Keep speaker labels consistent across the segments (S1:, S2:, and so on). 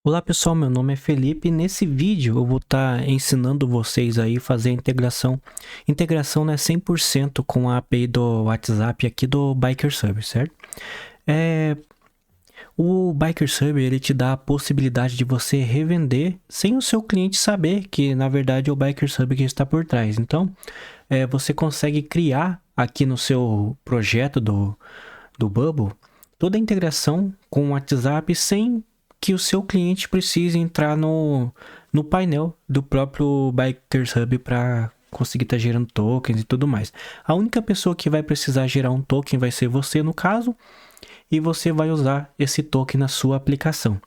S1: Olá pessoal, meu nome é Felipe e nesse vídeo eu vou estar ensinando vocês aí a fazer a integração. Integração, né, 100% com a API do WhatsApp aqui do Biker Server, certo? O Biker Server ele te dá a possibilidade de você revender sem o seu cliente saber que na verdade é o Biker Server que está por trás. Então, você consegue criar aqui no seu projeto do Bubble toda a integração com o WhatsApp sem que o seu cliente precise entrar no painel do próprio Bikers Hub para conseguir estar gerando tokens e tudo mais. A única pessoa que vai precisar gerar um token vai ser você, no caso, e você vai usar esse token na sua aplicação.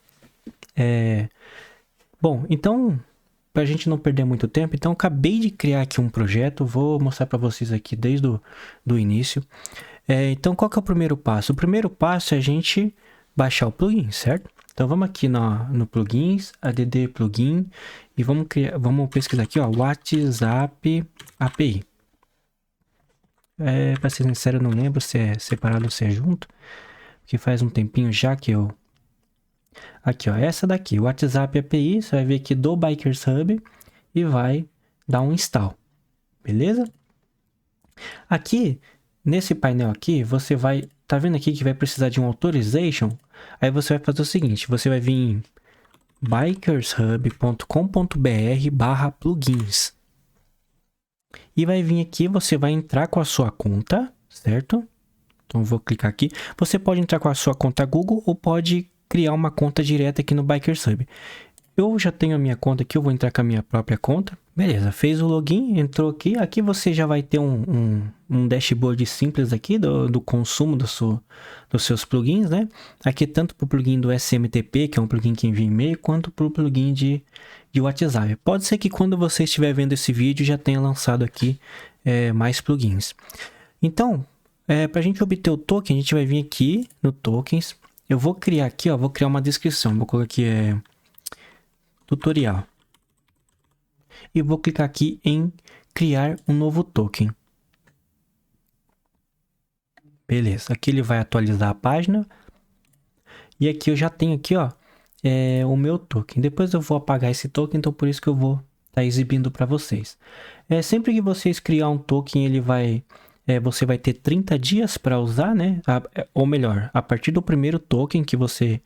S1: Bom, então, para a gente não perder muito tempo, então eu acabei de criar aqui um projeto, vou mostrar para vocês aqui desde o início. Então, qual que é o primeiro passo? O primeiro passo é a gente baixar o plugin, certo? Então, vamos aqui no plugins, add plugin, e vamos pesquisar aqui, ó, WhatsApp API. Para ser sincero, eu não lembro se é separado ou se é junto, porque faz um tempinho já que eu... Aqui, ó, essa daqui, WhatsApp API, você vai ver aqui do Bikers Hub e vai dar um install, beleza? Aqui, nesse painel aqui, você vai... Tá vendo aqui que vai precisar de um authorization? Aí você vai fazer o seguinte, você vai vir em bikershub.com.br/plugins. E vai vir aqui, você vai entrar com a sua conta, certo? Então, eu vou clicar aqui. Você pode entrar com a sua conta Google ou pode criar uma conta direta aqui no Bikers Hub. Eu já tenho a minha conta aqui, eu vou entrar com a minha própria conta. Beleza, fez o login, entrou aqui. Aqui você já vai ter um dashboard simples aqui do consumo dos seus plugins, né? Aqui tanto para o plugin do SMTP, que é um plugin que envia e-mail, quanto para o plugin de WhatsApp. Pode ser que quando você estiver vendo esse vídeo já tenha lançado aqui mais plugins. Então, para a gente obter o token, a gente vai vir aqui no Tokens. Eu vou criar aqui, ó, vou criar uma descrição. Vou colocar aqui tutorial. E vou clicar aqui em criar um novo token. Beleza, aqui ele vai atualizar a página. E aqui eu já tenho aqui, ó, o meu token. Depois eu vou apagar esse token, então por isso que eu vou estar exibindo para vocês. Sempre que vocês criar um token, ele vai... você vai ter 30 dias para usar, né? Ou melhor, a partir do primeiro token que você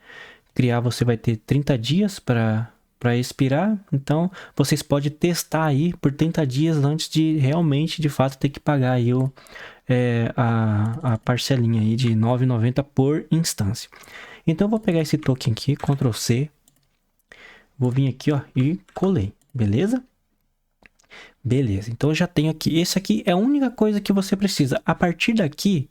S1: criar, você vai ter 30 dias para expirar. Então, vocês podem testar aí por 30 dias antes de realmente, de fato, ter que pagar aí a parcelinha aí de R$ 9,90 por instância. Então, eu vou pegar esse token aqui, Ctrl C. Vou vir aqui, ó, e colei, beleza? Beleza, então eu já tenho aqui. Esse aqui é a única coisa que você precisa. A partir daqui,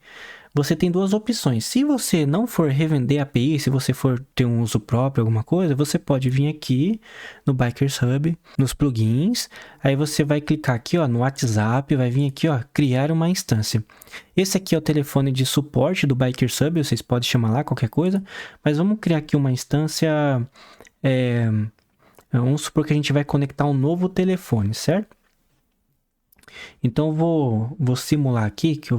S1: você tem duas opções. Se você não for revender a API, se você for ter um uso próprio, alguma coisa, você pode vir aqui no Bikers Hub, nos plugins. Aí você vai clicar aqui, ó, no WhatsApp, vai vir aqui, ó, criar uma instância. Esse aqui é o telefone de suporte do Bikers Hub, vocês podem chamar lá qualquer coisa. Mas vamos criar aqui uma instância... vamos supor que a gente vai conectar um novo telefone, certo? Então eu vou simular aqui que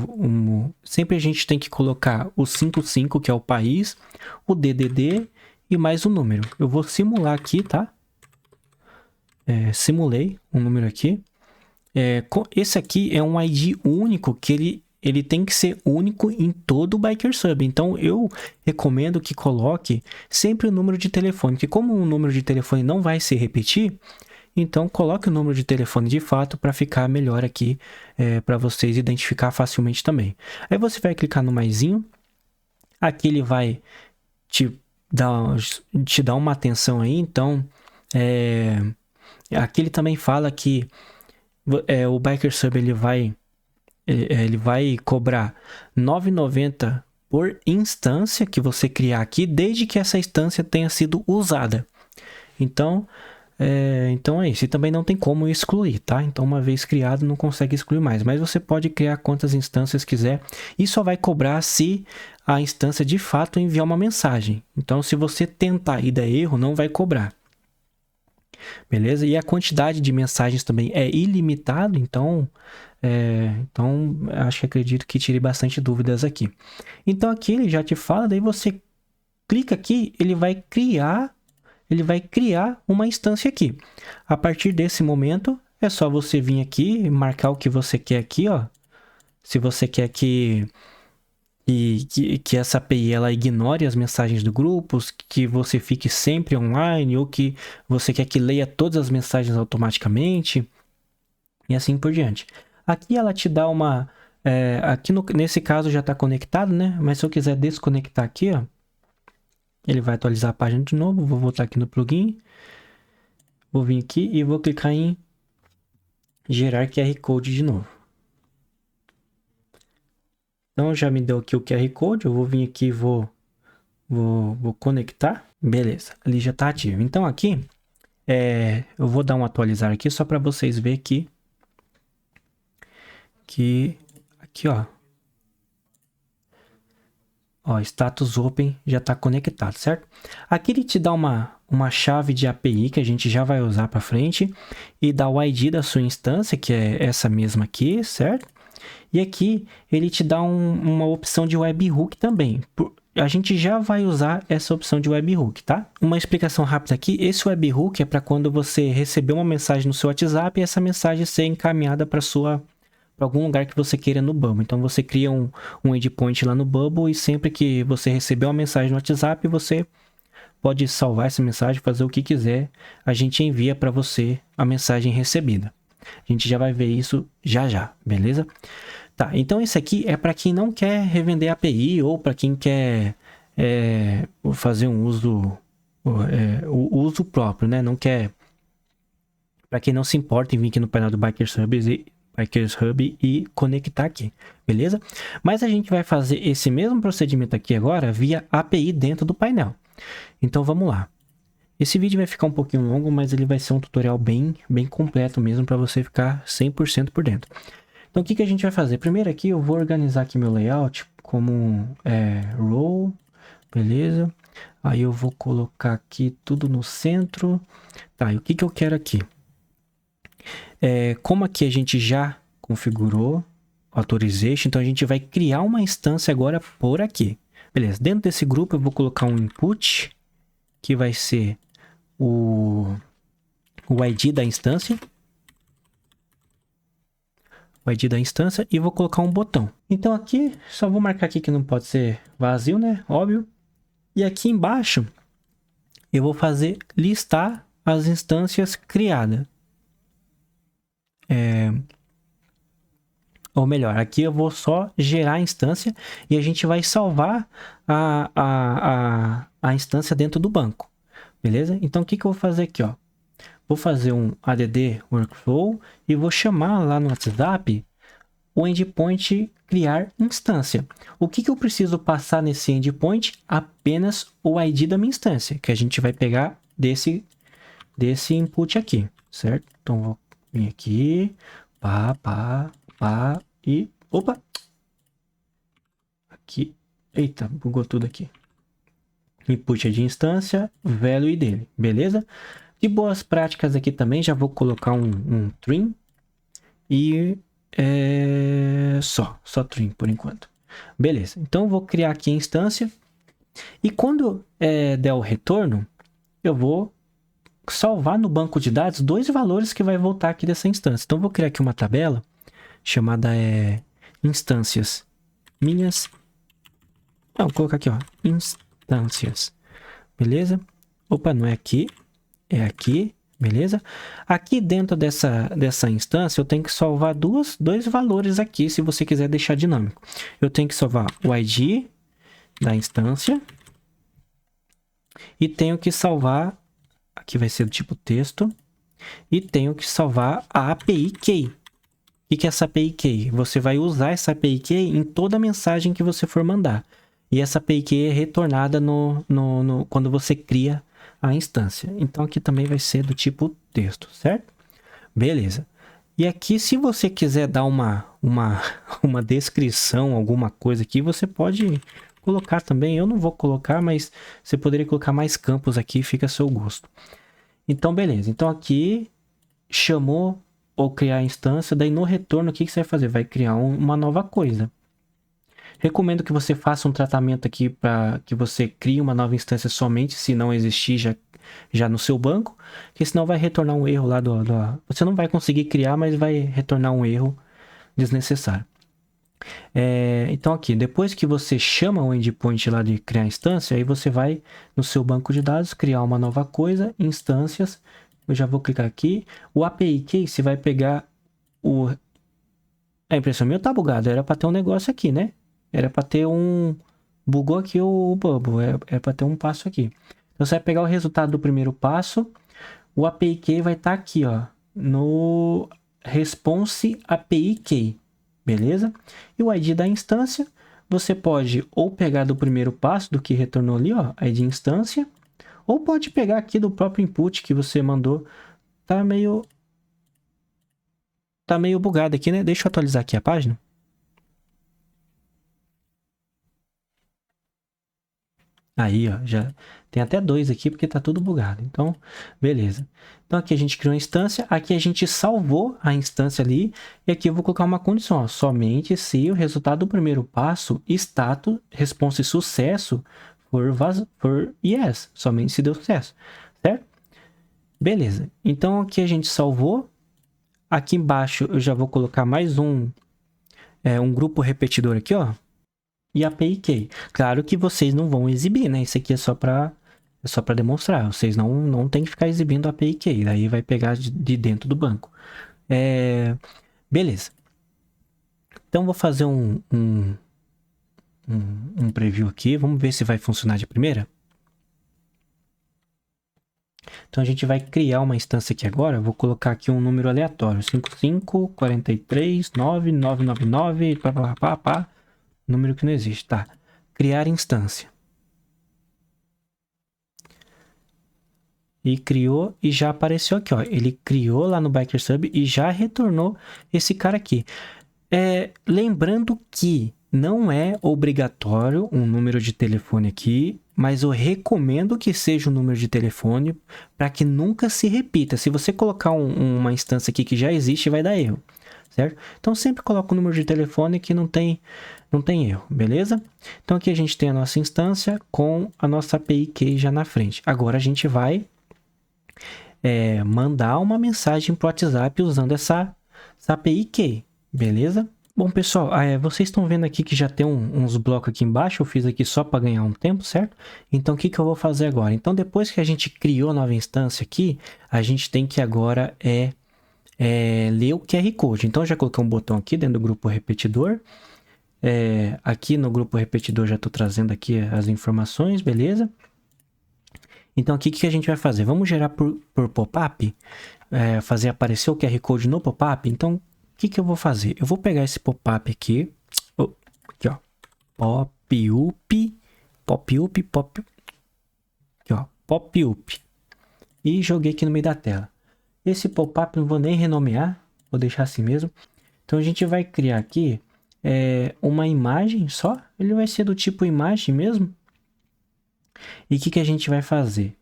S1: sempre a gente tem que colocar o 55, que é o país, o DDD e mais um número. Eu vou simular aqui, tá? Simulei um número aqui. Esse aqui é um ID único que ele tem que ser único em todo o Bikers Hub. Então, eu recomendo que coloque sempre o número de telefone, porque como o número de telefone não vai se repetir, então coloque o número de telefone de fato para ficar melhor aqui, para vocês identificar facilmente também. Aí você vai clicar no maisinho, aqui ele vai te dar uma atenção aí, então aqui ele também fala que o Bikers Hub ele vai cobrar R$ 9,90 por instância que você criar aqui, desde que essa instância tenha sido usada. Então é isso. E também não tem como excluir, tá? Então, uma vez criado, não consegue excluir mais. Mas você pode criar quantas instâncias quiser e só vai cobrar se a instância de fato enviar uma mensagem. Então, se você tentar e der erro, não vai cobrar. Beleza? E a quantidade de mensagens também é ilimitado, então acredito que tire bastante dúvidas aqui. Então aqui ele já te fala, daí você clica aqui, ele vai criar ele vai criar uma instância aqui. A partir desse momento, é só você vir aqui e marcar o que você quer aqui, ó. Se você quer que essa API ela ignore as mensagens do grupo, que você fique sempre online, ou que você quer que leia todas as mensagens automaticamente, e assim por diante. Aqui ela te dá uma... aqui nesse caso já está conectado, né? Mas se eu quiser desconectar aqui, ó, ele vai atualizar a página de novo. Vou voltar aqui no plugin. Vou vir aqui e vou clicar em gerar QR Code de novo. Então já me deu aqui o QR Code. Eu vou vir aqui e vou conectar. Beleza, ali já está ativo. Então aqui, eu vou dar um atualizar aqui só para vocês verem que aqui, ó, status open já está conectado, certo? Aqui ele te dá uma chave de API que a gente já vai usar para frente e dá o ID da sua instância, que é essa mesma aqui, certo? E aqui ele te dá uma opção de webhook também. A gente já vai usar essa opção de webhook, tá? Uma explicação rápida aqui, esse webhook é para quando você receber uma mensagem no seu WhatsApp e essa mensagem ser encaminhada para algum lugar que você queira no Bubble. Então você cria um endpoint lá no Bubble e sempre que você receber uma mensagem no WhatsApp, você pode salvar essa mensagem, fazer o que quiser, a gente envia para você a mensagem recebida. A gente já vai ver isso já, beleza? Tá, então esse aqui é para quem não quer revender API ou para quem quer fazer um uso, o uso próprio, né? Não quer, para quem não se importa em vir aqui no painel do Bikers Hub e conectar aqui, beleza? Mas a gente vai fazer esse mesmo procedimento aqui agora via API dentro do painel. Então vamos lá. Esse vídeo vai ficar um pouquinho longo, mas ele vai ser um tutorial bem completo mesmo para você ficar 100% por dentro. Então o que a gente vai fazer? Primeiro aqui eu vou organizar aqui meu layout como row, beleza? Aí eu vou colocar aqui tudo no centro. Tá, e o que eu quero aqui? Como aqui a gente já configurou authorization, então a gente vai criar uma instância agora por aqui. Beleza, dentro desse grupo eu vou colocar um input, que vai ser o ID da instância. O ID da instância e vou colocar um botão. Então aqui, só vou marcar aqui que não pode ser vazio, né? Óbvio. E aqui embaixo, eu vou fazer listar as instâncias criadas. Ou melhor, aqui eu vou só gerar a instância e a gente vai salvar a instância dentro do banco. Beleza? Então o que eu vou fazer aqui, ó? Vou fazer um add workflow e vou chamar lá no WhatsApp o endpoint criar instância. O que eu preciso passar nesse endpoint? Apenas o ID da minha instância, que a gente vai pegar desse input aqui, certo? Então vou vir aqui, pá, e opa! Aqui, eita, bugou tudo aqui. Input de instância, value dele, beleza? De boas práticas aqui também, já vou colocar um trim e só trim por enquanto. Beleza, então vou criar aqui a instância e quando der o retorno, eu vou salvar no banco de dados dois valores que vai voltar aqui dessa instância. Então vou criar aqui uma tabela chamada instâncias minhas. Não, vou colocar aqui, ó, instâncias, beleza? Opa, não é aqui. É aqui, beleza? Aqui dentro dessa instância, eu tenho que salvar dois valores aqui, se você quiser deixar dinâmico. Eu tenho que salvar o ID da instância e tenho que salvar, aqui vai ser do tipo texto, e tenho que salvar a API key. O que é essa API key? Você vai usar essa API key em toda mensagem que você for mandar. E essa API key é retornada quando você cria a instância. Então aqui também vai ser do tipo texto, certo? Beleza. E aqui, se você quiser dar uma descrição, alguma coisa aqui, você pode colocar também. Eu não vou colocar, mas você poderia colocar mais campos aqui, fica a seu gosto. Então, beleza. Então aqui chamou ou criar a instância, daí no retorno o que você vai fazer? Vai criar uma nova coisa. Recomendo que você faça um tratamento aqui para que você crie uma nova instância somente, se não existir, já no seu banco, porque senão vai retornar um erro lá Você não vai conseguir criar, mas vai retornar um erro desnecessário. Então aqui, depois que você chama o endpoint lá de criar instância, aí você vai no seu banco de dados, criar uma nova coisa, instâncias. Eu já vou clicar aqui. O API Key, você vai pegar o... A impressão minha tá bugada, era para ter um negócio aqui, né? Era para ter um... Bugou aqui o bubble, era para ter um passo aqui. Então você vai pegar o resultado do primeiro passo, o API Key vai estar aqui, ó, no response API Key. Beleza? E o ID da instância, você pode ou pegar do primeiro passo, do que retornou ali, ó, ID instância, ou pode pegar aqui do próprio input que você mandou. Tá meio bugado aqui, né? Deixa eu atualizar aqui a página. Aí, ó, já tem até 2 aqui porque tá tudo bugado. Então, beleza. Então aqui a gente criou a instância, aqui a gente salvou a instância ali, e aqui eu vou colocar uma condição, ó, somente se o resultado do primeiro passo, status, response sucesso, for yes, somente se deu sucesso, certo? Beleza. Então aqui a gente salvou. Aqui embaixo eu já vou colocar mais um grupo repetidor aqui, ó. E API Key. Claro que vocês não vão exibir, né? Isso aqui é só para demonstrar. Vocês não tem que ficar exibindo a API Key. Daí vai pegar de dentro do banco. Beleza. Então vou fazer um preview aqui. Vamos ver se vai funcionar de primeira. Então a gente vai criar uma instância aqui agora. Eu vou colocar aqui um número aleatório. 55439999. Número que não existe, tá? Criar instância. E criou e já apareceu aqui, ó. Ele criou lá no Biker Sub e já retornou esse cara aqui. Lembrando que não é obrigatório um número de telefone aqui, mas eu recomendo que seja um número de telefone para que nunca se repita. Se você colocar uma instância aqui que já existe, vai dar erro, certo? Então sempre coloca o número de telefone que não tem erro, beleza? Então aqui a gente tem a nossa instância com a nossa API Key já na frente. Agora a gente vai mandar uma mensagem para o WhatsApp usando essa API Key, beleza? Bom, pessoal, vocês estão vendo aqui que já tem uns blocos aqui embaixo. Eu fiz aqui só para ganhar um tempo, certo? Então, o que eu vou fazer agora? Então, depois que a gente criou a nova instância aqui, a gente tem que agora ler o QR Code. Então, eu já coloquei um botão aqui dentro do grupo repetidor. Aqui no grupo repetidor já estou trazendo aqui as informações, beleza? Então, aqui o que a gente vai fazer? Vamos gerar por pop-up, fazer aparecer o QR Code no pop-up. Então, o que eu vou fazer? Eu vou pegar esse pop-up aqui, aqui ó, pop-up, e joguei aqui no meio da tela. Esse pop-up não vou nem renomear, vou deixar assim mesmo. Então, a gente vai criar aqui uma imagem só, ele vai ser do tipo imagem mesmo. E o que a gente vai fazer?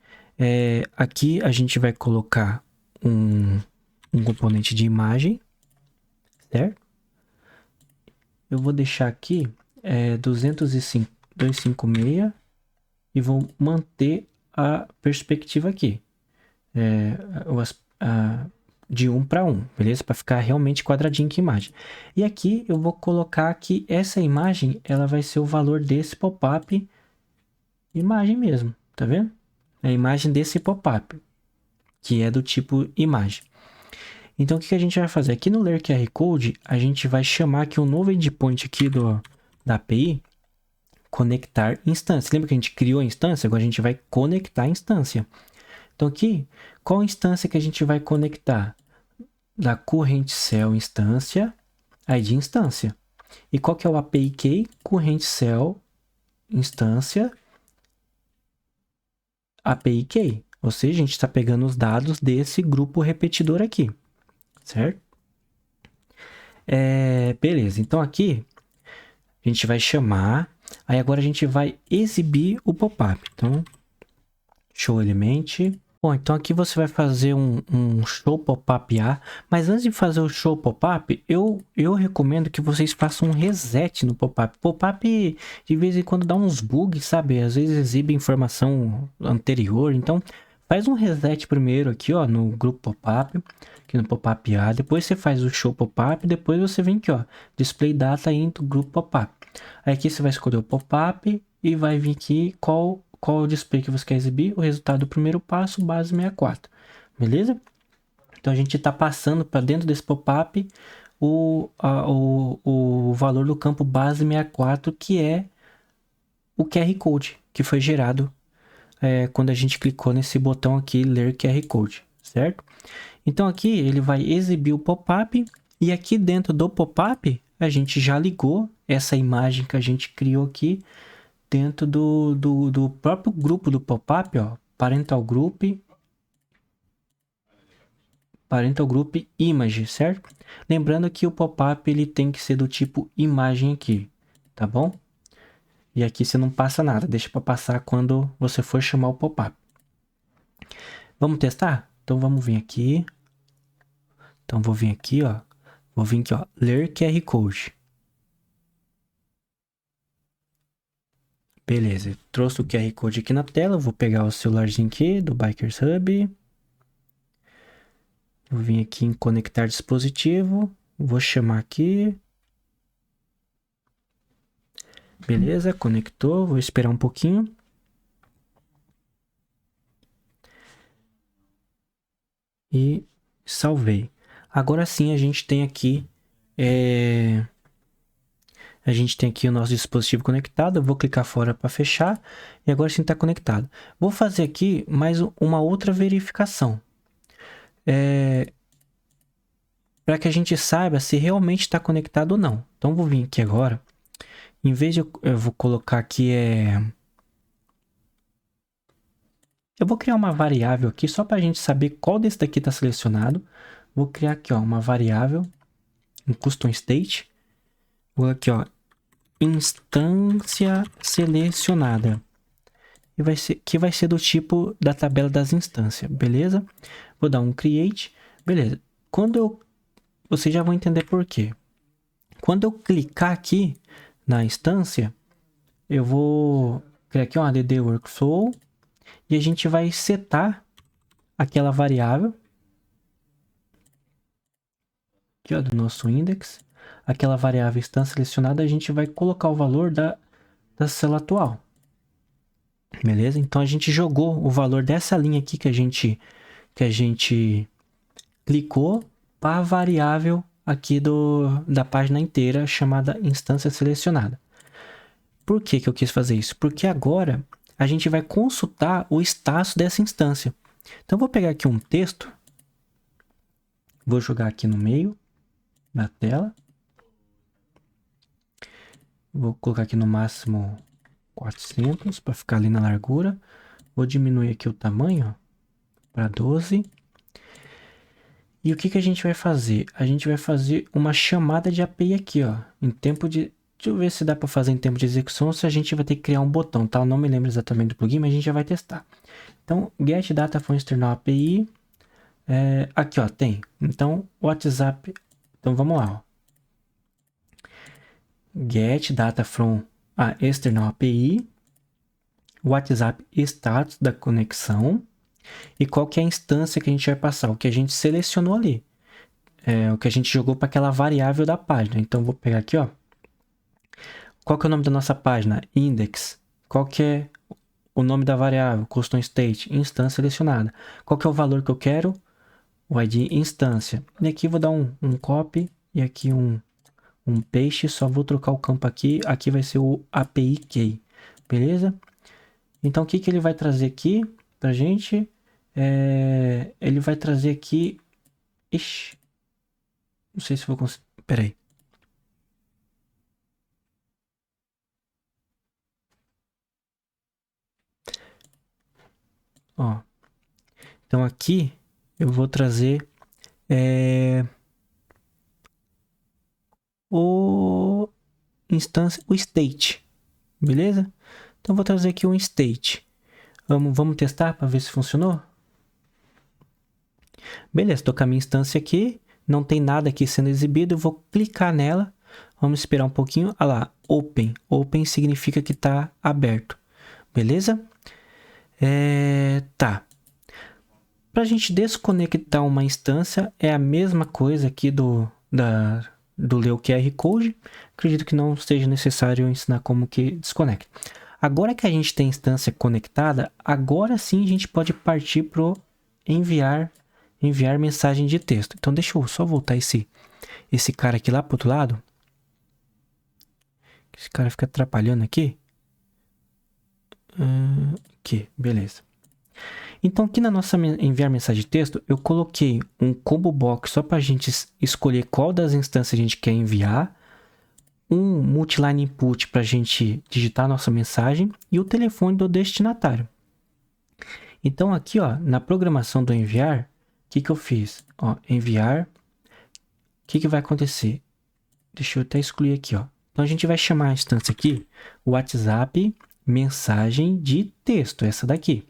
S1: Aqui a gente vai colocar um componente de imagem, certo? Eu vou deixar aqui 256 e vou manter a perspectiva aqui, de 1 para 1, beleza? Para ficar realmente quadradinho que imagem. E aqui eu vou colocar que essa imagem ela vai ser o valor desse pop-up imagem mesmo, tá vendo? A imagem desse pop-up, que é do tipo imagem. Então, o que a gente vai fazer? Aqui no Ler QR Code, a gente vai chamar aqui um novo endpoint aqui da API, conectar instância. Lembra que a gente criou a instância? Agora a gente vai conectar a instância. Então, aqui, qual instância que a gente vai conectar? Da corrente cell instância, ID instância. E qual que é o API Key? Corrente cell instância, API Key. Ou seja, a gente está pegando os dados desse grupo repetidor aqui, certo? Beleza, então aqui a gente vai chamar, aí agora a gente vai exibir o pop-up. Então, show element. Bom, então aqui você vai fazer um show pop-up A, mas antes de fazer o show pop-up, eu recomendo que vocês façam um reset no pop-up. Pop-up de vez em quando dá uns bugs, sabe? Às vezes exibe informação anterior, então Faz um reset primeiro aqui, ó, no grupo pop-up, aqui no pop-up A. Depois você faz o show pop-up, depois você vem aqui, ó, display data into grupo pop-up. Aí aqui você vai escolher o pop-up e vai vir aqui qual o display que você quer exibir, o resultado do primeiro passo, base 64. Beleza? Então a gente está passando para dentro desse pop-up o valor do campo base 64, que é o QR Code que foi gerado quando a gente clicou nesse botão aqui, ler QR Code, certo? Então aqui ele vai exibir o pop-up e aqui dentro do pop-up a gente já ligou essa imagem que a gente criou aqui dentro do próprio grupo do pop-up, ó, Parental Group Image, certo? Lembrando que o pop-up ele tem que ser do tipo imagem aqui, tá bom? E aqui você não passa nada, deixa para passar quando você for chamar o pop-up. Vamos testar? Então vamos vir aqui. Então vou vir aqui, ó. Vou vir aqui, ó, ler QR Code. Beleza, trouxe o QR Code aqui na tela. Vou pegar o celularzinho aqui do Bikers Hub. Vou vir aqui em conectar dispositivo. Vou chamar aqui. Beleza, conectou. Vou esperar um pouquinho. E salvei. Agora sim a gente tem aqui o nosso dispositivo conectado. Eu vou clicar fora para fechar. E agora sim está conectado. Vou fazer aqui mais uma outra verificação. Para que a gente saiba se realmente está conectado ou não. Então vou vir aqui agora. Em vez de eu vou colocar aqui eu vou criar uma variável aqui só para a gente saber qual desse daqui está selecionado. Vou criar aqui, ó, uma variável, um custom state. Vou aqui, ó, instância selecionada. E que vai ser do tipo da tabela das instâncias, beleza? Vou dar um create, beleza. Vocês já vão entender por quê. Quando eu clicar aqui na instância, eu vou criar aqui uma add workflow e a gente vai setar aquela variável aqui, ó, do nosso index. Aquela variável instância selecionada, a gente vai colocar o valor da célula atual. Beleza? Então a gente jogou o valor dessa linha aqui que a gente clicou para a variável aqui da página inteira chamada instância selecionada. Por que eu quis fazer isso? Porque agora a gente vai consultar o status dessa instância. Então eu vou pegar aqui um texto, vou jogar aqui no meio da tela. Vou colocar aqui no máximo 400 para ficar ali na largura. Vou diminuir aqui o tamanho para 12. E o que a gente vai fazer? A gente vai fazer uma chamada de API aqui, ó, em tempo de... Deixa eu ver se dá para fazer em tempo de execução ou se a gente vai ter que criar um botão, tá? Eu não me lembro exatamente do plugin, mas a gente já vai testar. Então, get data from external API. Aqui, ó, tem. Então, WhatsApp... Então, vamos lá, ó. Get data from a external API. WhatsApp status da conexão. E qual que é a instância que a gente vai passar? O que a gente selecionou ali. O que a gente jogou para aquela variável da página. Então, vou pegar aqui, ó. Qual que é o nome da nossa página? Index. Qual que é o nome da variável? Custom state. Instância selecionada. Qual que é o valor que eu quero? O ID instância. E aqui vou dar um copy e aqui um paste. Só vou trocar o campo aqui. Aqui vai ser o API key. Beleza? Então, o que ele vai trazer aqui pra gente? Ele vai trazer aqui... Ixi. Não sei se vou conseguir... Pera aí. Ó. Então, aqui eu vou trazer o state. Beleza? Então, vou trazer aqui um state. Vamos testar para ver se funcionou? Beleza, estou com a minha instância aqui. Não tem nada aqui sendo exibido. Eu vou clicar nela. Vamos esperar um pouquinho. Olha lá, open. Open significa que está aberto. Beleza? Tá. Para a gente desconectar uma instância, é a mesma coisa aqui do ler o QR Code. Acredito que não seja necessário ensinar como que desconecta. Agora que a gente tem a instância conectada, agora sim a gente pode partir para enviar mensagem de texto. Então deixa eu só voltar esse cara aqui lá pro outro lado. Esse cara fica atrapalhando aqui. Aqui, beleza. Então aqui na nossa enviar mensagem de texto, eu coloquei um combo box só para a gente escolher qual das instâncias a gente quer enviar, um multiline input para a gente digitar a nossa mensagem e o telefone do destinatário. Então aqui, ó, na programação do enviar, o que eu fiz? Ó, enviar, o que vai acontecer? Deixa eu até excluir aqui, ó. Então a gente vai chamar a instância aqui, WhatsApp mensagem de texto, essa daqui.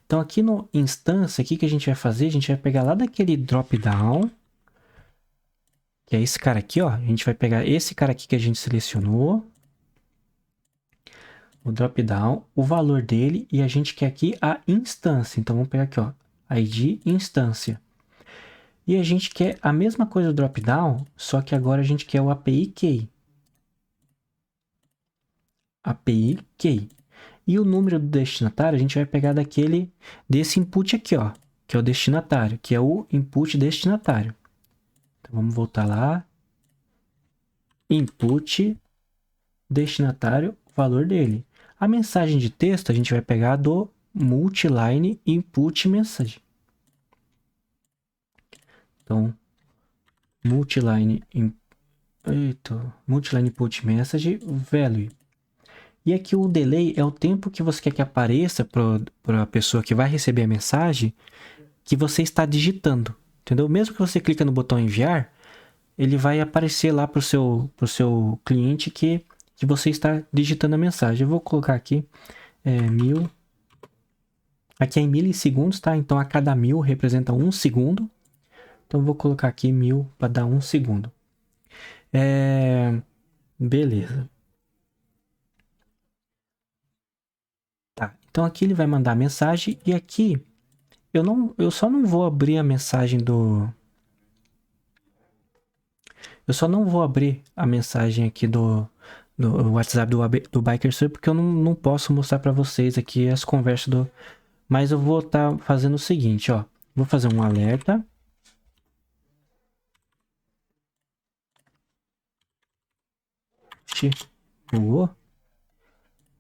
S1: Então aqui no instância, o que a gente vai fazer? A gente vai pegar lá daquele drop down, que é esse cara aqui, ó. A gente vai pegar esse cara aqui que a gente selecionou, o drop down, o valor dele, e a gente quer aqui a instância. Então vamos pegar aqui, ó, ID instância. E a gente quer a mesma coisa do drop down, só que agora a gente quer o API key. API key. E o número do destinatário a gente vai pegar desse input aqui, ó, que é o destinatário, que é o input destinatário. Então vamos voltar lá. Input destinatário, valor dele. A mensagem de texto a gente vai pegar do multiline input message. Então multiline input message value. E aqui o delay é o tempo que você quer que apareça para a pessoa que vai receber a mensagem que você está digitando, entendeu? Mesmo que você clique no botão enviar, ele vai aparecer lá para o seu cliente que você está digitando a mensagem. Eu vou colocar aqui 1000. Aqui é em milissegundos, tá? Então a cada 1000 representa 1 segundo. Então eu vou colocar aqui 1000 para dar 1 segundo. Beleza. Tá, então aqui ele vai mandar a mensagem e aqui eu só não vou abrir a mensagem eu só não vou abrir a mensagem aqui do WhatsApp do Biker Sub porque eu não posso mostrar para vocês aqui as conversas mas eu vou estar fazendo o seguinte, ó. Vou fazer um alerta.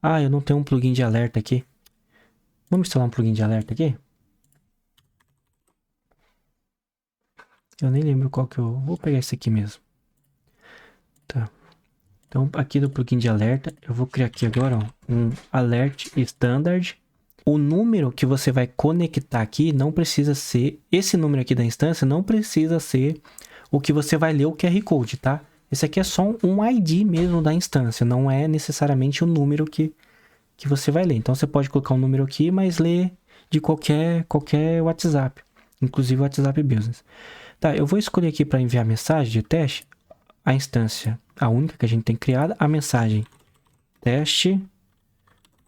S1: Ah, eu não tenho um plugin de alerta aqui. Vamos instalar um plugin de alerta aqui? Eu nem lembro qual que eu... Vou pegar esse aqui mesmo. Tá. Então, aqui do plugin de alerta, eu vou criar aqui agora, ó, um alert standard. O número que você vai conectar aqui não precisa ser... Esse número aqui da instância não precisa ser o que você vai ler o QR Code, tá? Esse aqui é só um ID mesmo da instância, não é necessariamente o número que você vai ler. Então, você pode colocar um número aqui, mas ler de qualquer WhatsApp, inclusive o WhatsApp Business. Tá, eu vou escolher aqui para enviar mensagem de teste, a instância, a única que a gente tem criada, a mensagem teste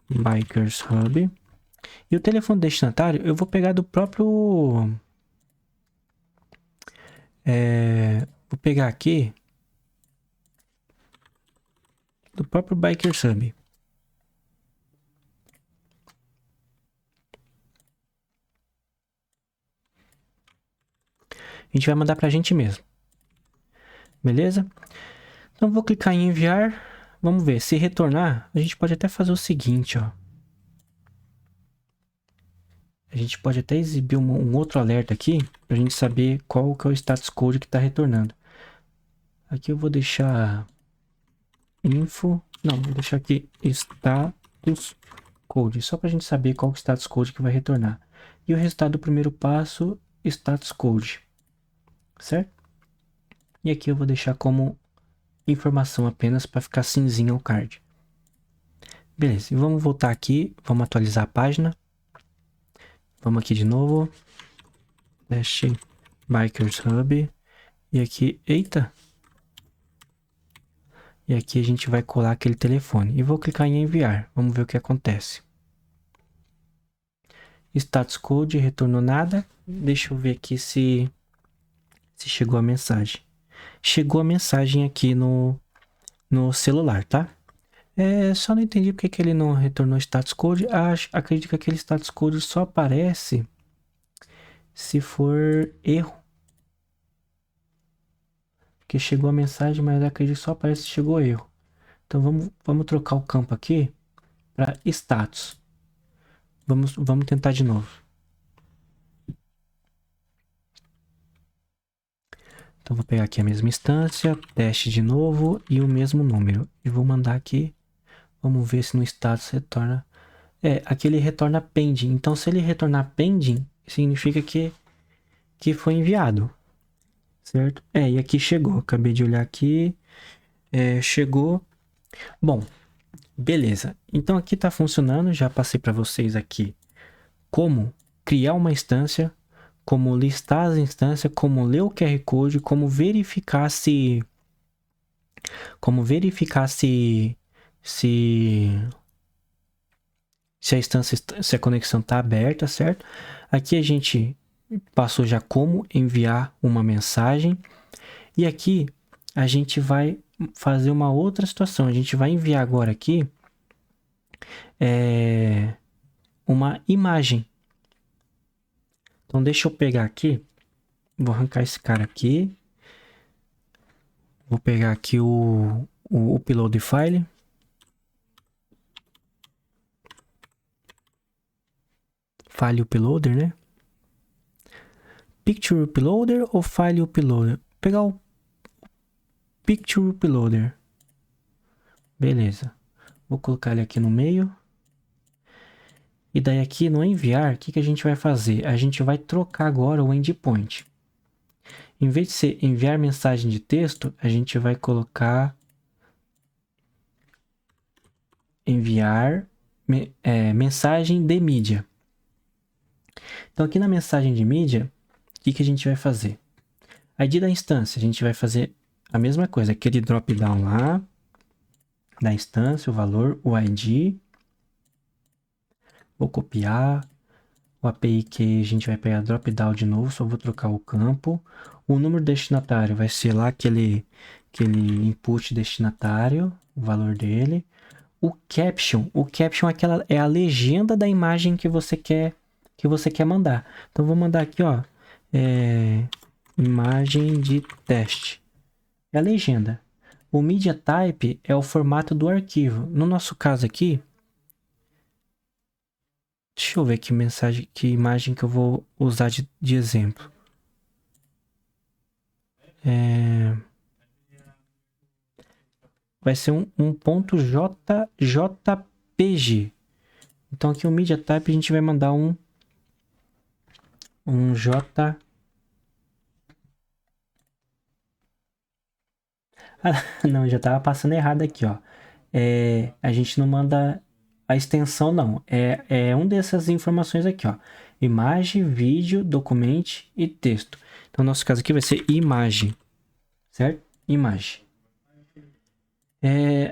S1: Bikers Hub. E o telefone destinatário eu vou pegar do próprio... vou pegar aqui do próprio Bikers Hub. A gente vai mandar pra gente mesmo. Beleza? Então vou clicar em enviar. Vamos ver, se retornar, a gente pode até fazer o seguinte, ó. A gente pode até exibir um outro alerta aqui, pra gente saber qual que é o status code que está retornando. Aqui eu vou deixar info, não, vou deixar aqui status code, só pra gente saber qual que é o status code que vai retornar. E o resultado do primeiro passo, status code, certo? E aqui eu vou deixar como informação apenas para ficar cinzinho o card. Beleza, e vamos voltar aqui, vamos atualizar a página. Vamos aqui de novo. Dash Bikers Hub. E aqui, eita! E aqui a gente vai colar aquele telefone. E vou clicar em enviar. Vamos ver o que acontece. Status code, retornou nada. Deixa eu ver aqui se chegou a mensagem. Chegou a mensagem aqui no celular, tá? Só não entendi porque que ele não retornou status code. Acredito que aquele status code só aparece se for erro. Porque chegou a mensagem, mas acredito que só aparece se chegou erro. Então vamos trocar o campo aqui para status. Vamos tentar de novo. Então vou pegar aqui a mesma instância, teste de novo e o mesmo número. E vou mandar aqui. Vamos ver se no status retorna. Aqui ele retorna pending. Então se ele retornar pending, significa que foi enviado. Certo? E aqui chegou. Acabei de olhar aqui. Chegou. Bom, beleza. Então aqui está funcionando. Já passei para vocês aqui como criar uma instância, como listar as instâncias, como ler o QR Code, como verificar se a instância, se a conexão está aberta, certo? Aqui a gente passou já como enviar uma mensagem. E aqui a gente vai fazer uma outra situação. A gente vai enviar agora aqui uma imagem. Então deixa eu pegar aqui. Vou arrancar esse cara aqui. Vou pegar aqui o upload file. File uploader, né? Picture uploader ou file uploader? Vou pegar o picture uploader. Beleza. Vou colocar ele aqui no meio. E daí aqui no enviar, o que a gente vai fazer? A gente vai trocar agora o endpoint. Em vez de ser enviar mensagem de texto, a gente vai colocar enviar mensagem de mídia. Então aqui na mensagem de mídia, o que a gente vai fazer? ID da instância, a gente vai fazer a mesma coisa, aquele drop down lá da instância, o valor, o ID. Vou copiar o API que a gente vai pegar drop down de novo, só vou trocar o campo. O número destinatário vai ser lá aquele input destinatário, o valor dele. O caption é a legenda da imagem que você quer mandar. Então vou mandar aqui, ó, imagem de teste. É a legenda. O media type é o formato do arquivo. No nosso caso aqui, deixa eu ver que imagem que eu vou usar de exemplo. Vai ser um ponto JPG. Então aqui o media type a gente vai mandar um J. Não, já tava passando errado aqui, ó. A gente não manda a extensão, não. É um dessas informações aqui, ó. Imagem, vídeo, documento e texto. Então, no nosso caso aqui vai ser imagem, certo? Imagem.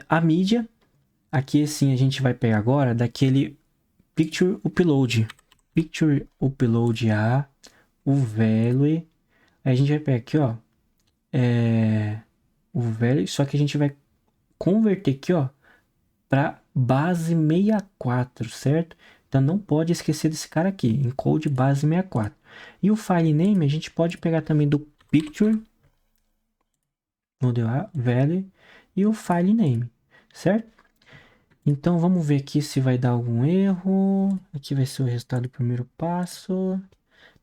S1: A mídia, aqui sim a gente vai pegar agora daquele picture upload. Picture upload o value. Aí a gente vai pegar aqui, ó. O value, só que a gente vai converter aqui, ó, para base 64, certo? Então não pode esquecer desse cara aqui, encode base 64. E o file name a gente pode pegar também do picture, model value, e o file name, certo? Então vamos ver aqui se vai dar algum erro. Aqui vai ser o resultado do primeiro passo.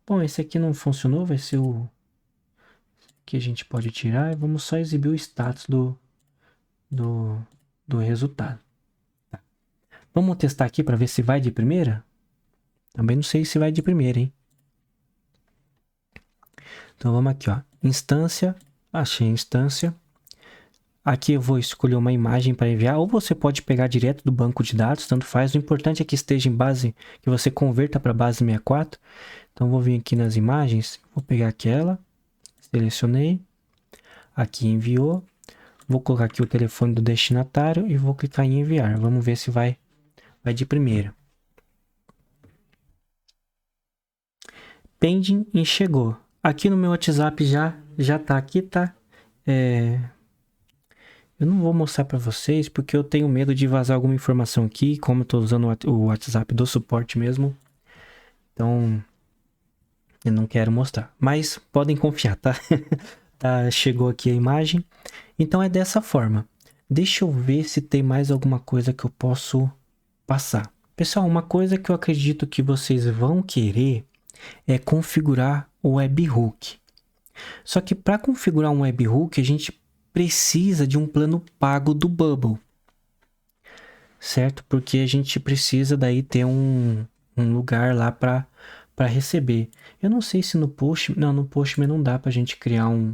S1: Bom, esse aqui não funcionou, vai ser o que a gente pode tirar. Vamos só exibir o status do resultado. Tá. Vamos testar aqui para ver se vai de primeira? Também não sei se vai de primeira, hein? Então vamos aqui, ó. Instância. Achei a instância. Aqui eu vou escolher uma imagem para enviar, ou você pode pegar direto do banco de dados, tanto faz. O importante é que esteja em base, que você converta para base 64. Então vou vir aqui nas imagens, vou pegar aquela, selecionei, aqui enviou, vou colocar aqui o telefone do destinatário e vou clicar em enviar. Vamos ver se vai de primeira. pending em chegou. Aqui no meu WhatsApp já tá aqui, tá? Eu não vou mostrar para vocês porque eu tenho medo de vazar alguma informação aqui, como eu tô usando o WhatsApp do suporte mesmo. Então, eu não quero mostrar. Mas podem confiar, tá? Tá, chegou aqui a imagem. Então é dessa forma. Deixa eu ver se tem mais alguma coisa que eu posso passar. Pessoal, uma coisa que eu acredito que vocês vão querer é configurar o webhook. Só que para configurar um webhook, a gente precisa de um plano pago do Bubble. Certo? Porque a gente precisa daí ter um lugar lá para receber. Eu não sei se no Postman... Não, no Postman não dá para a gente criar um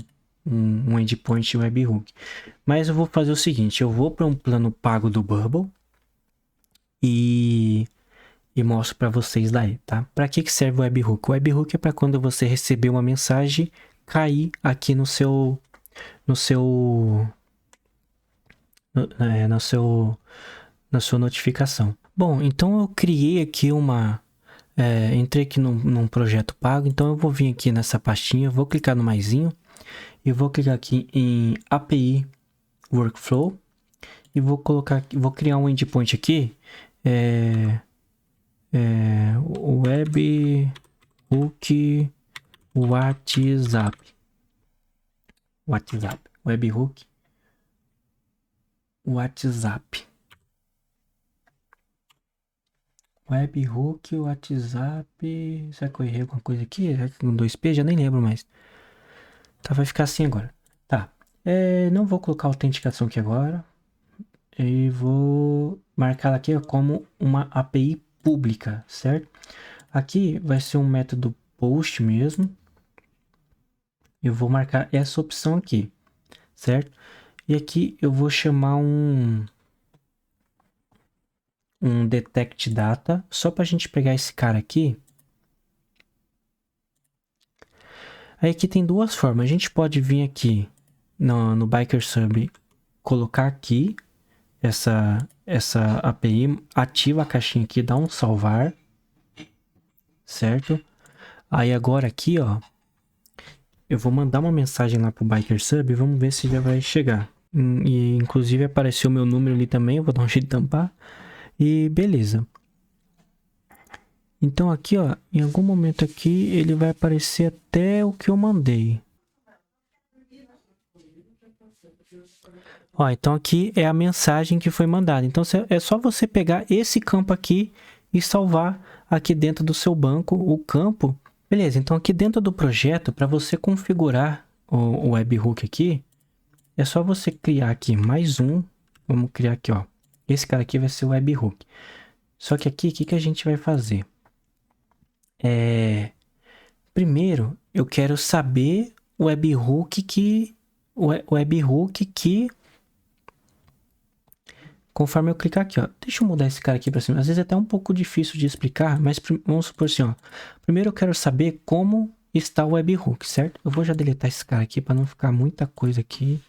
S1: endpoint webhook. Mas eu vou fazer o seguinte. Eu vou para um plano pago do Bubble. E mostro para vocês daí, tá? Para que serve o webhook? O webhook é para quando você receber uma mensagem, cair aqui na sua notificação. Bom, então eu criei aqui entrei aqui num projeto pago, então eu vou vir aqui nessa pastinha, vou clicar no maisinho e vou clicar aqui em API Workflow e vou criar um endpoint aqui, webhook WhatsApp, webhook WhatsApp. Webhook, WhatsApp. Será que eu errei alguma coisa aqui? Será que com 2P? Já nem lembro mais. Tá, vai ficar assim agora. Tá. Não vou colocar autenticação aqui agora. E vou marcar aqui como uma API pública, certo? Aqui vai ser um método post mesmo. Eu vou marcar essa opção aqui, certo? E aqui eu vou chamar um detect data, só para a gente pegar esse cara aqui. Aí aqui tem duas formas. A gente pode vir aqui no Biker Sub, colocar aqui essa API, ativa a caixinha aqui, dá um salvar, certo? Aí agora aqui, ó, eu vou mandar uma mensagem lá pro Biker Sub e vamos ver se já vai chegar. E inclusive apareceu meu número ali também, eu vou dar um jeito de tampar. E beleza. Então aqui, ó, em algum momento aqui ele vai aparecer até o que eu mandei. Ó, então aqui é a mensagem que foi mandada. Então é só você pegar esse campo aqui e salvar aqui dentro do seu banco o campo. Beleza, então aqui dentro do projeto, para você configurar o webhook aqui, é só você criar aqui mais um. Vamos criar aqui, ó. Esse cara aqui vai ser o webhook. Só que aqui, o que a gente vai fazer? Primeiro, eu quero saber o webhook que... Conforme eu clicar aqui, ó. Deixa eu mudar esse cara aqui para cima. Às vezes é até um pouco difícil de explicar, mas vamos supor assim, ó. Primeiro eu quero saber como está o webhook, certo? Eu vou já deletar esse cara aqui para não ficar muita coisa aqui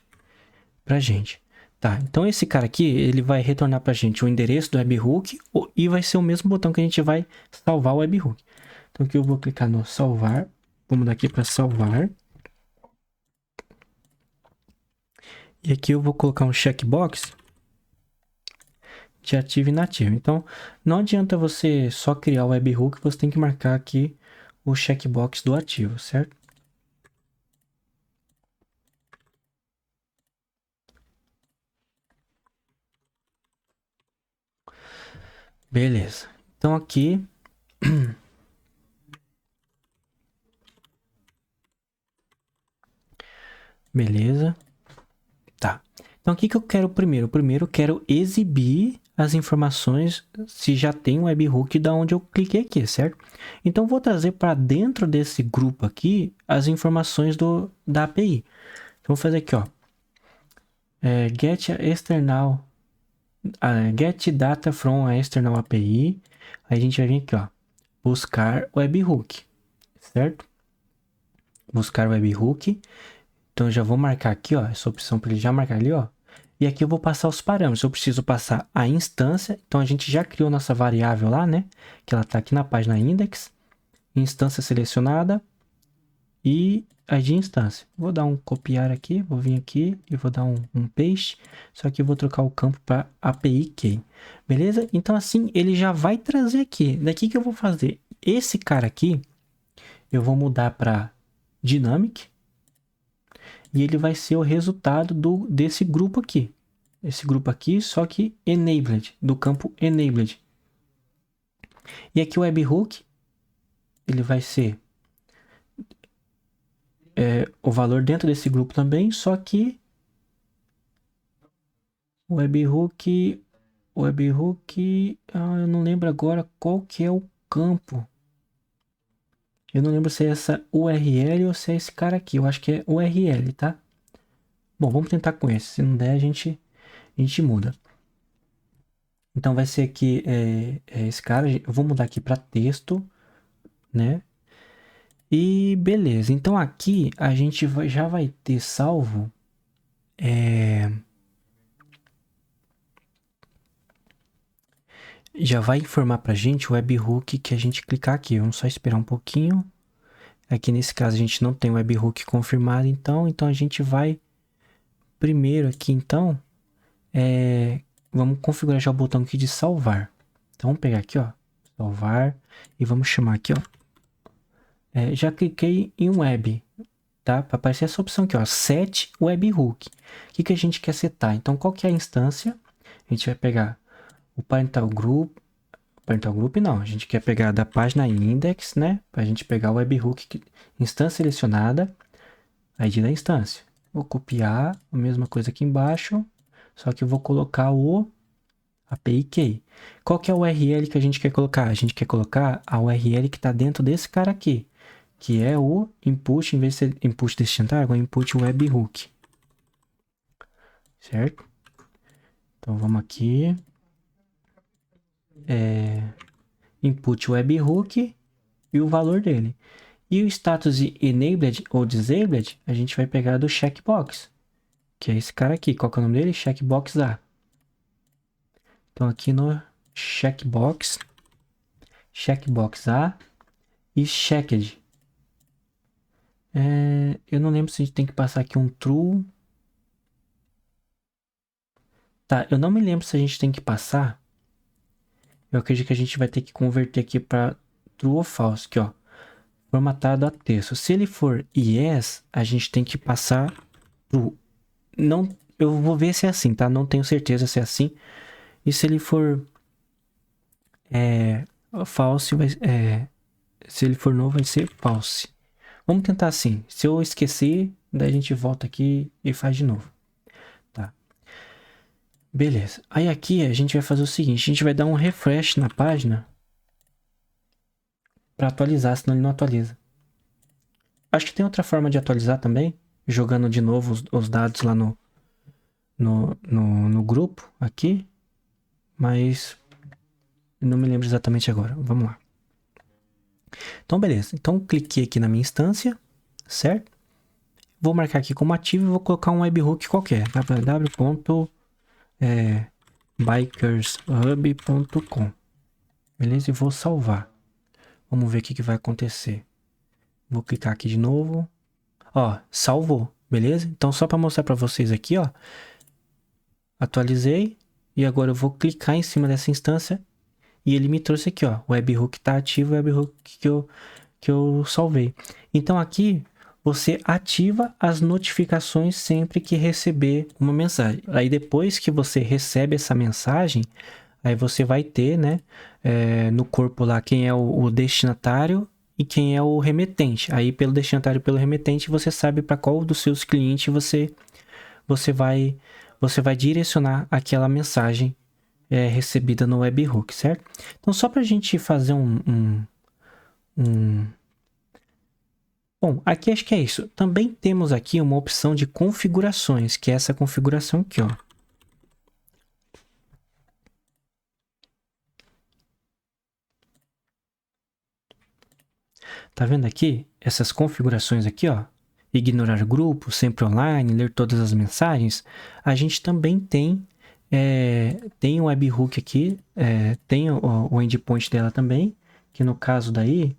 S1: pra gente. Tá, então esse cara aqui, ele vai retornar pra gente o endereço do webhook e vai ser o mesmo botão que a gente vai salvar o webhook. Então aqui eu vou clicar no salvar, vou mudar aqui para salvar. E aqui eu vou colocar um checkbox de ativo e inativo. Então, não adianta você só criar o webhook, você tem que marcar aqui o checkbox do ativo, certo? Beleza. Então aqui beleza. Tá. Então, o que eu quero primeiro? Primeiro, eu quero exibir as informações se já tem um webhook da onde eu cliquei aqui, certo? Então, vou trazer para dentro desse grupo aqui as informações da API. Então, vou fazer aqui, ó. Get data from a external API. Aí a gente vai vir aqui, ó. Buscar webhook, certo? Buscar webhook. Então, eu já vou marcar aqui, ó, essa opção para ele já marcar ali, ó. E aqui eu vou passar os parâmetros. Eu preciso passar a instância. Então, a gente já criou nossa variável lá, né? Que ela tá aqui na página index. instância selecionada e ID instância. Vou dar um copiar aqui, vou vir aqui e vou dar um paste, só que eu vou trocar o campo para API Key. Beleza? Então assim ele já vai trazer aqui. Daqui que eu vou fazer? Esse cara aqui, eu vou mudar para Dynamic e ele vai ser o resultado desse grupo aqui. Esse grupo aqui, só que Enabled, do campo Enabled. E aqui o webhook, ele vai ser o valor dentro desse grupo também, só que o webhook, eu não lembro agora qual que é o campo. Eu não lembro se é essa URL ou se é esse cara aqui. Eu acho que é URL, tá? Bom, vamos tentar com esse. Se não der, a gente muda. Então vai ser aqui esse cara. Eu vou mudar aqui para texto, né? E beleza. Então aqui a gente já vai ter salvo já vai informar pra gente o webhook que a gente clicar aqui. Vamos só esperar um pouquinho. Aqui nesse caso a gente não tem o webhook confirmado, então a gente vai primeiro aqui então vamos configurar já o botão aqui de salvar. Então vamos pegar aqui, ó, salvar e vamos chamar aqui, ó. Já cliquei em web, tá? Para aparecer essa opção aqui, ó, set webhook. O que a gente quer setar? Então qual que é a instância? A gente vai pegar o parental group não, a gente quer pegar da página index, né? Para a gente pegar o webhook, instância selecionada, ID da instância. Vou copiar a mesma coisa aqui embaixo, só que eu vou colocar o API Key. Qual que é a URL que a gente quer colocar? A gente quer colocar a URL que está dentro desse cara aqui, que é o input, em vez de ser input destinatário, é o input webhook. Certo? Então vamos aqui. Input webhook e o valor dele. E o status de enabled ou disabled, a gente vai pegar do checkbox, que é esse cara aqui. Qual que é o nome dele? Checkbox A. Então aqui no checkbox A e checked. Eu não lembro se a gente tem que passar aqui um true. Tá, eu não me lembro se a gente tem que passar. Eu acredito que a gente vai ter que converter aqui para true ou false, aqui ó. Formatado a texto. Se ele for yes, a gente tem que passar true. Não, eu vou ver se é assim, tá? Não tenho certeza se é assim. E se ele for false, se ele for novo, vai ser false. Vamos tentar assim. Se eu esquecer, daí a gente volta aqui e faz de novo. Tá. Beleza. Aí aqui a gente vai fazer o seguinte. A gente vai dar um refresh na página para atualizar, senão ele não atualiza. Acho que tem outra forma de atualizar também. Jogando de novo os dados lá no grupo aqui. Mas não me lembro exatamente agora. Vamos lá. Então, beleza. Então, cliquei aqui na minha instância, certo? Vou marcar aqui como ativo e vou colocar um webhook qualquer. www.bikershub.com. Beleza? E vou salvar. Vamos ver o que vai acontecer. Vou clicar aqui de novo. Ó, salvou. Beleza? Então, só para mostrar para vocês aqui, ó. Atualizei. E agora eu vou clicar em cima dessa instância. E ele me trouxe aqui, ó. O webhook está ativo, o webhook que eu salvei. Então, aqui você ativa as notificações sempre que receber uma mensagem. Aí, depois que você recebe essa mensagem, aí você vai ter, né, no corpo lá quem é o destinatário e quem é o remetente. Aí, pelo destinatário e pelo remetente, você sabe para qual dos seus clientes você vai direcionar aquela mensagem recebida no webhook, certo? Então, só para a gente fazer Bom, aqui acho que é isso. Também temos aqui uma opção de configurações, que é essa configuração aqui, ó. Tá vendo aqui? Essas configurações aqui, ó. Ignorar grupo, sempre online, ler todas as mensagens. A gente também tem um webhook aqui, tem o endpoint dela também, que no caso daí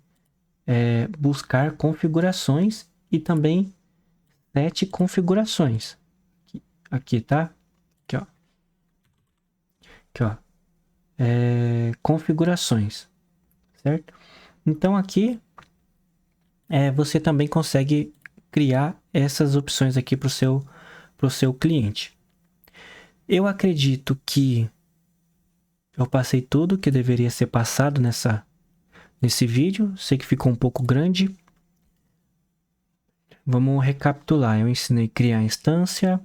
S1: buscar configurações e também set configurações. Aqui, tá? Aqui, ó. Aqui, ó. Configurações, certo? Então aqui você também consegue criar essas opções aqui para o seu cliente. Eu acredito que eu passei tudo que deveria ser passado nesse vídeo. Sei que ficou um pouco grande. Vamos recapitular. Eu ensinei a criar instância,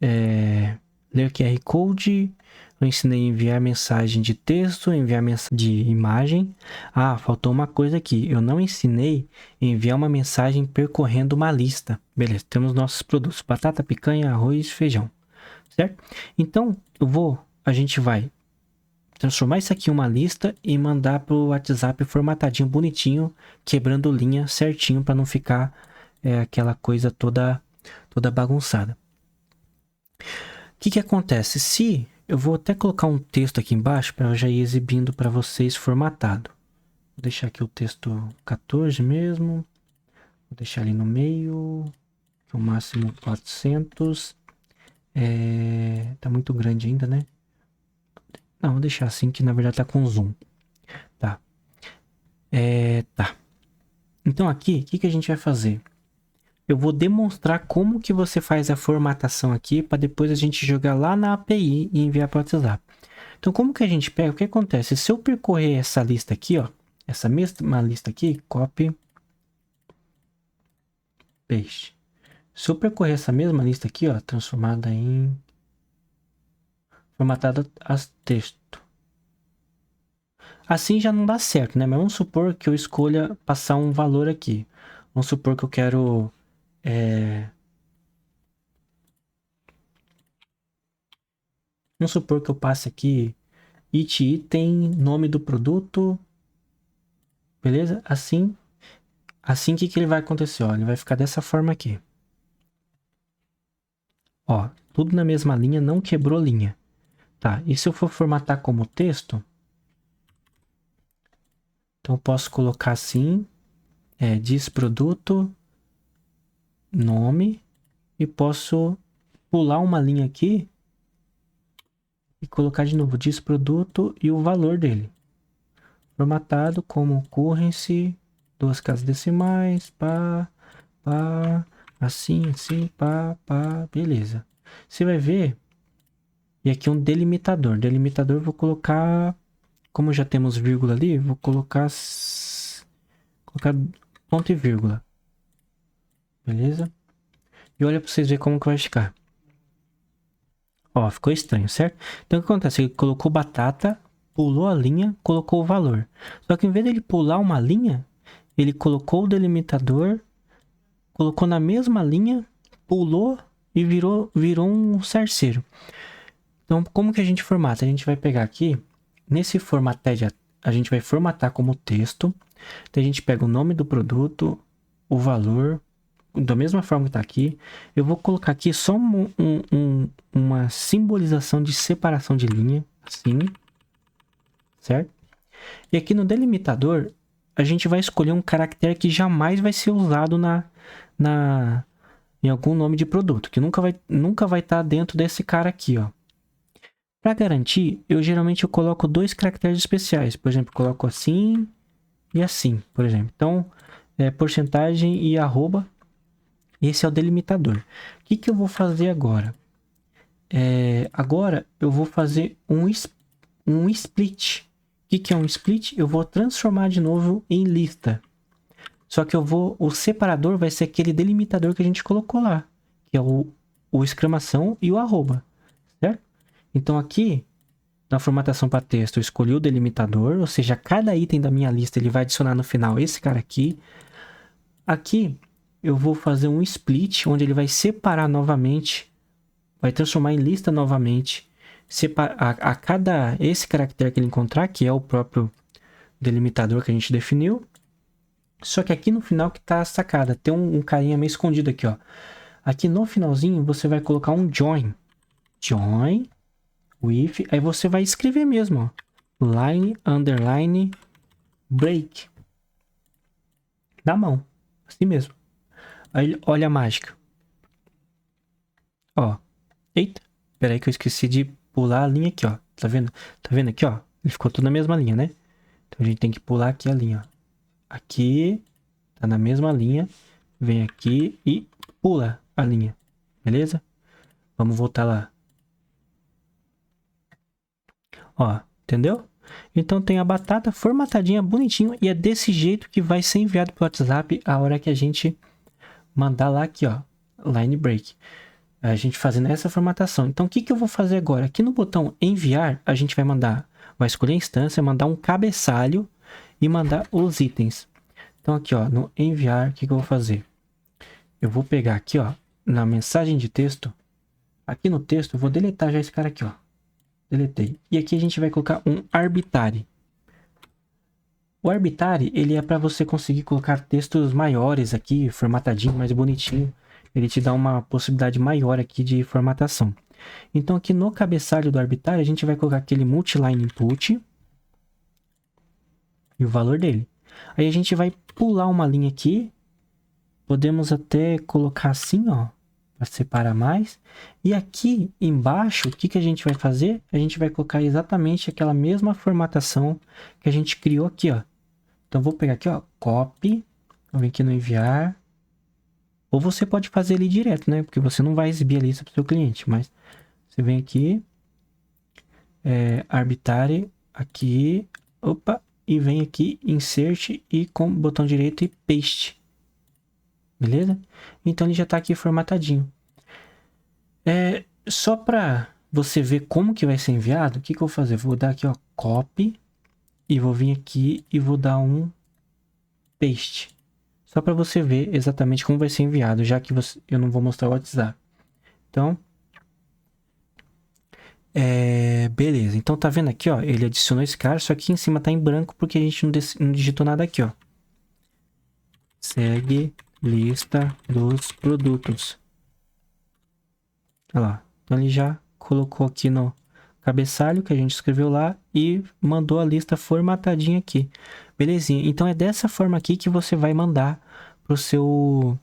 S1: ler QR Code, eu ensinei a enviar mensagem de texto, enviar mensagem de imagem. Ah, faltou uma coisa aqui. Eu não ensinei a enviar uma mensagem percorrendo uma lista. Beleza, temos nossos produtos: batata, picanha, arroz, feijão. Certo? Então, a gente vai transformar isso aqui em uma lista e mandar pro WhatsApp formatadinho, bonitinho, quebrando linha certinho para não ficar aquela coisa toda bagunçada. O que acontece? Se eu vou até colocar um texto aqui embaixo para eu já ir exibindo para vocês formatado. Vou deixar aqui o texto 14 mesmo. Vou deixar ali no meio. Que é o máximo 400. Tá muito grande ainda, né? Não, vou deixar assim que na verdade tá com zoom. Tá. Tá. Então aqui, o que a gente vai fazer? Eu vou demonstrar como que você faz a formatação aqui para depois a gente jogar lá na API e enviar para o WhatsApp. Então, como que a gente pega? O que acontece? Se eu percorrer essa lista aqui, ó, essa mesma lista aqui, copy, paste. Se eu percorrer essa mesma lista aqui, ó, transformada em formatada a texto. Assim já não dá certo, né? Mas vamos supor que eu escolha passar um valor aqui. Vamos supor que eu quero vamos supor que eu passe aqui item, nome do produto, beleza? Assim, o que ele vai acontecer? Ó, ele vai ficar dessa forma aqui. Ó, tudo na mesma linha, não quebrou linha. Tá, e se eu for formatar como texto? Então eu posso colocar assim, diz produto, nome, e posso pular uma linha aqui e colocar de novo, diz produto e o valor dele. Formatado como currency, 2 casas decimais, pá, assim, pá, beleza. Você vai ver, e aqui um delimitador. Delimitador eu vou colocar, como já temos vírgula ali, vou colocar ponto e vírgula. Beleza? E olha para vocês verem como que vai ficar. Ó, ficou estranho, certo? Então o que acontece? Ele colocou batata, pulou a linha, colocou o valor. Só que em vez dele pular uma linha, ele colocou o delimitador, colocou na mesma linha, pulou e virou um cerceiro. Então, como que a gente formata? A gente vai pegar aqui, nesse formated, a gente vai formatar como texto. Então, a gente pega o nome do produto, o valor, da mesma forma que está aqui. Eu vou colocar aqui só uma simbolização de separação de linha, assim, certo? E aqui no delimitador, a gente vai escolher um caractere que jamais vai ser usado em algum nome de produto, que nunca vai estar dentro desse cara aqui, ó. Para garantir, geralmente eu coloco 2 caracteres especiais. Por exemplo, coloco assim e assim, por exemplo. Então, porcentagem e arroba. Esse é o delimitador. O que eu vou fazer agora? Agora eu vou fazer um split. O que é um split? Eu vou transformar de novo em lista. Só que o separador vai ser aquele delimitador que a gente colocou lá, que é o exclamação e o arroba, certo? Então aqui, na formatação para texto, eu escolhi o delimitador, ou seja, cada item da minha lista ele vai adicionar no final esse cara aqui. Aqui eu vou fazer um split, onde ele vai separar novamente, vai transformar em lista novamente, a cada esse caractere que ele encontrar, que é o próprio delimitador que a gente definiu. Só que aqui no final que tá a sacada, tem um carinha meio escondido aqui, ó. Aqui no finalzinho você vai colocar um join. Join with, aí você vai escrever mesmo, ó. Line, underline, break. na mão. Assim mesmo. Aí, olha a mágica. Ó. Eita. Pera aí que eu esqueci de pular a linha aqui, ó. Tá vendo? Tá vendo aqui, ó? Ele ficou tudo na mesma linha, né? Então a gente tem que pular aqui a linha, ó. Aqui. Tá na mesma linha. Vem aqui e pula a linha. Beleza? Vamos voltar lá. Ó. Entendeu? Então tem a batata formatadinha, bonitinho. E é desse jeito que vai ser enviado pro WhatsApp a hora que a gente mandar lá aqui, ó. Line break. A gente fazendo essa formatação. Então, o que eu vou fazer agora? Aqui no botão enviar, a gente vai escolher a instância, mandar um cabeçalho e mandar os itens. Então, aqui, ó, no enviar, o que eu vou fazer? Eu vou pegar aqui, ó, na mensagem de texto. Aqui no texto, eu vou deletar já esse cara aqui, ó. Deletei. E aqui a gente vai colocar um arbitrary. O arbitrary, ele é para você conseguir colocar textos maiores aqui, formatadinho, mais bonitinho. Ele te dá uma possibilidade maior aqui de formatação. Então aqui no cabeçalho do arbitrary, a gente vai colocar aquele multiline input e o valor dele. Aí a gente vai pular uma linha aqui. Podemos até colocar assim, ó, para separar mais. E aqui embaixo, o que a gente vai fazer? A gente vai colocar exatamente aquela mesma formatação que a gente criou aqui, ó. Então vou pegar aqui, ó, copy, vou vir aqui no enviar. Ou você pode fazer ali direto, né? Porque você não vai exibir a lista para o seu cliente. Mas você vem aqui, arbitrary, aqui, opa, e vem aqui, insert e com botão direito e paste. Beleza? Então ele já está aqui formatadinho. Só para você ver como que vai ser enviado, o que eu vou fazer? Vou dar aqui, ó, copy, e vou vir aqui e vou dar um paste. Só para você ver exatamente como vai ser enviado, já que eu não vou mostrar o WhatsApp. Então, beleza. Então, tá vendo aqui, ó? Ele adicionou esse cara, só que aqui em cima tá em branco porque a gente não digitou nada aqui, ó. Segue lista dos produtos. Olha lá. Então, ele já colocou aqui no cabeçalho que a gente escreveu lá e mandou a lista formatadinha aqui. Belezinha. Então, é dessa forma aqui que você vai mandar pro seu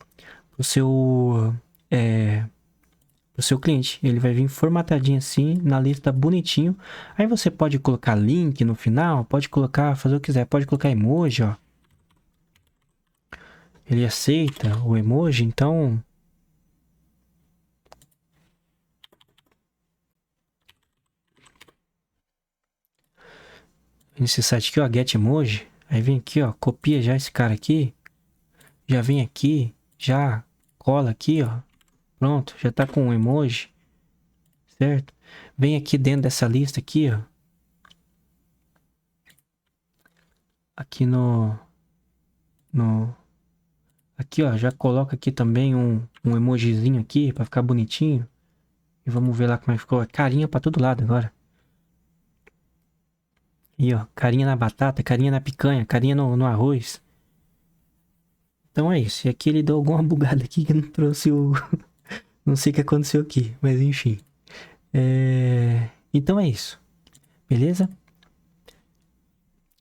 S1: cliente. Ele vai vir formatadinho assim, na lista bonitinho. Aí você pode colocar link no final, pode colocar, fazer o que quiser. Pode colocar emoji, ó. Ele aceita o emoji, então... Nesse site aqui, ó, Get Emoji. Aí vem aqui, ó, copia já esse cara aqui. Já vem aqui, já cola aqui, ó. Pronto, já tá com um emoji. Certo? Vem aqui dentro dessa lista aqui, ó. Aqui aqui, ó, já coloca aqui também um emojizinho aqui pra ficar bonitinho. E vamos ver lá como é que ficou. Carinha pra todo lado agora. E ó, carinha na batata, carinha na picanha, carinha no arroz. Então é isso. E aqui ele deu alguma bugada aqui que não trouxe o... Não sei o que aconteceu aqui, mas enfim. Então é isso. Beleza?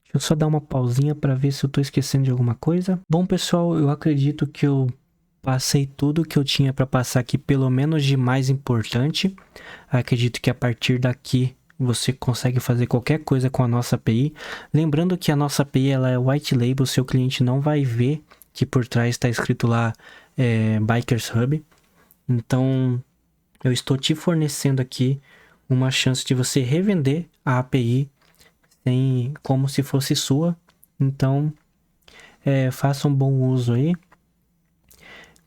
S1: Deixa eu só dar uma pausinha para ver se eu tô esquecendo de alguma coisa. Bom, pessoal, eu acredito que eu passei tudo que eu tinha para passar aqui, pelo menos de mais importante. Acredito que a partir daqui você consegue fazer qualquer coisa com a nossa API. Lembrando que a nossa API ela é white label, seu cliente não vai ver que por trás está escrito lá Bikers Hub. Então, eu estou te fornecendo aqui uma chance de você revender a API como se fosse sua. Então, faça um bom uso aí.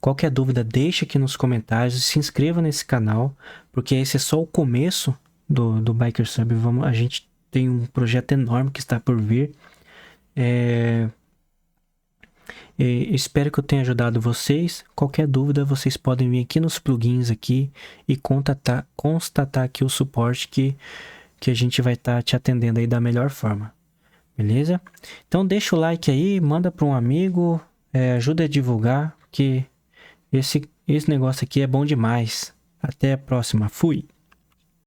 S1: Qualquer dúvida, deixa aqui nos comentários. Se inscreva nesse canal, porque esse é só o começo do Bikers Hub. A gente tem um projeto enorme que está por vir. Espero que eu tenha ajudado vocês. Qualquer dúvida, vocês podem vir aqui nos plugins aqui e constatar aqui o suporte que a gente vai estar te atendendo aí da melhor forma. Beleza? Então deixa o like aí, manda para um amigo, ajuda a divulgar, que esse negócio aqui é bom demais. Até a próxima. Fui!